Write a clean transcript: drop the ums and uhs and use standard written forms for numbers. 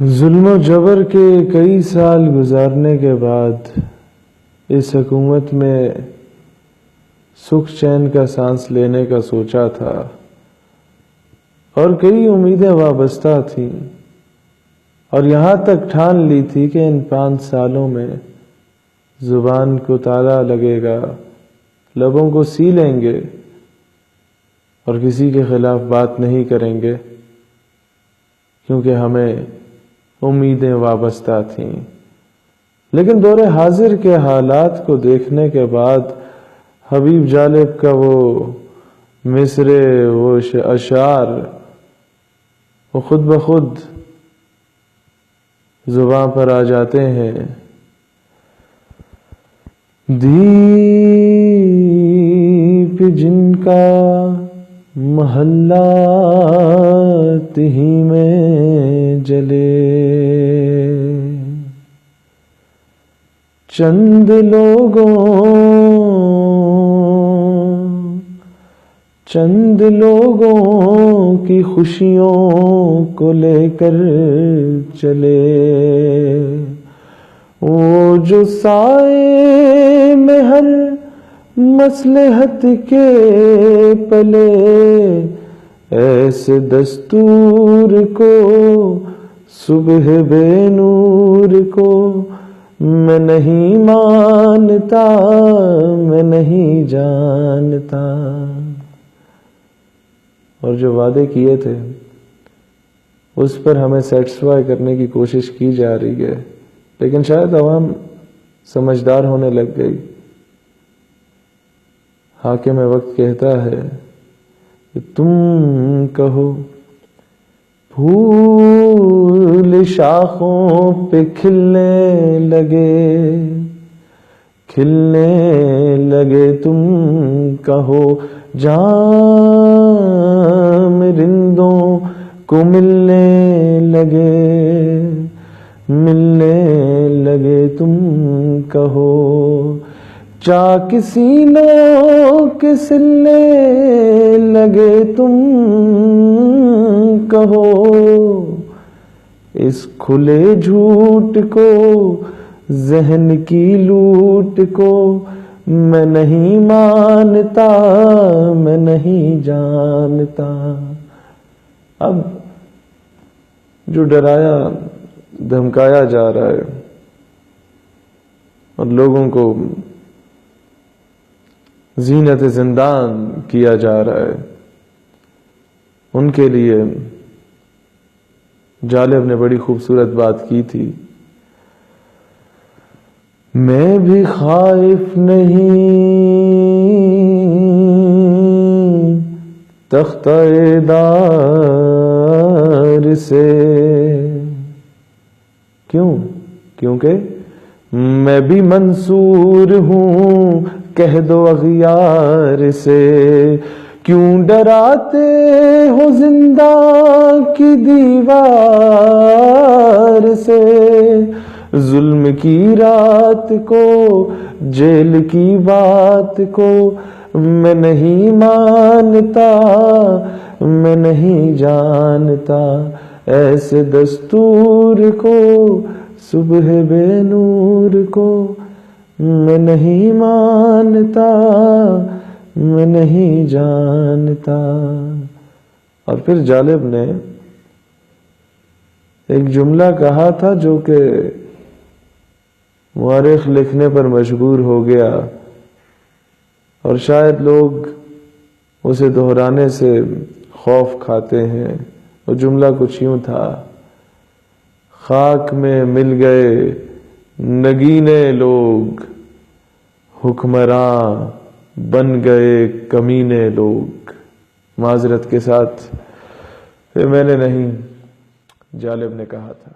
ظلم و جبر کے کئی سال گزارنے کے بعد اس حکومت میں سکھ چین کا سانس لینے کا سوچا تھا اور کئی امیدیں وابستہ تھیں، اور یہاں تک ٹھان لی تھی کہ ان 5 سالوں میں زبان کو تالا لگے گا، لبوں کو سی لیں گے اور کسی کے خلاف بات نہیں کریں گے، کیونکہ ہمیں امیدیں وابستہ تھیں۔ لیکن دور حاضر کے حالات کو دیکھنے کے بعد حبیب جالب کا وہ مصرے، وہ اشعار، وہ خود بخود زباں پر آ جاتے ہیں۔ دیپ جن کا محلہ تہی میں جلے، چند لوگوں کی خوشیوں کو لے کر چلے، وہ جو سائے میں ہر مصلحت کے پلے، ایسے دستور کو صبح بے نور کو میں نہیں مانتا، میں نہیں جانتا۔ اور جو وعدے کیے تھے اس پر ہمیں سیٹسفائی کرنے کی کوشش کی جا رہی ہے، لیکن شاید عوام سمجھدار ہونے لگ گئی۔ حاکم وقت کہتا ہے کہ تم کہو پھول شاخوں پہ کھلنے لگے، تم کہو جام رندوں کو ملنے لگے، تم کہو چاک سینوں کے سلنے لگے، تم کہو اس کھلے جھوٹ کو، ذہن کی لوٹ کو میں نہیں مانتا، میں نہیں جانتا۔ اب جو ڈرایا دھمکایا جا رہا ہے اور لوگوں کو زینت زندان کیا جا رہا ہے، ان کے لیے جالب نے بڑی خوبصورت بات کی تھی۔ میں بھی خائف نہیں تختہ دار سے، کیونکہ میں بھی منصور ہوں کہہ دو اغیار سے۔ کیوں ڈراتے ہو زندہ کی دیوار سے، ظلم کی رات کو، جیل کی بات کو میں نہیں مانتا، میں نہیں جانتا۔ ایسے دستور کو، صبح بے نور کو میں نہیں مانتا، میں نہیں جانتا۔ اور پھر جالب نے ایک جملہ کہا تھا جو کہ مورخ لکھنے پر مجبور ہو گیا، اور شاید لوگ اسے دہرانے سے خوف کھاتے ہیں۔ وہ جملہ کچھ یوں تھا: خاک میں مل گئے نگینے لوگ، حکمراں بن گئے کمینے لوگ۔ معذرت کے ساتھ، میں نے نہیں، جالب نے کہا تھا۔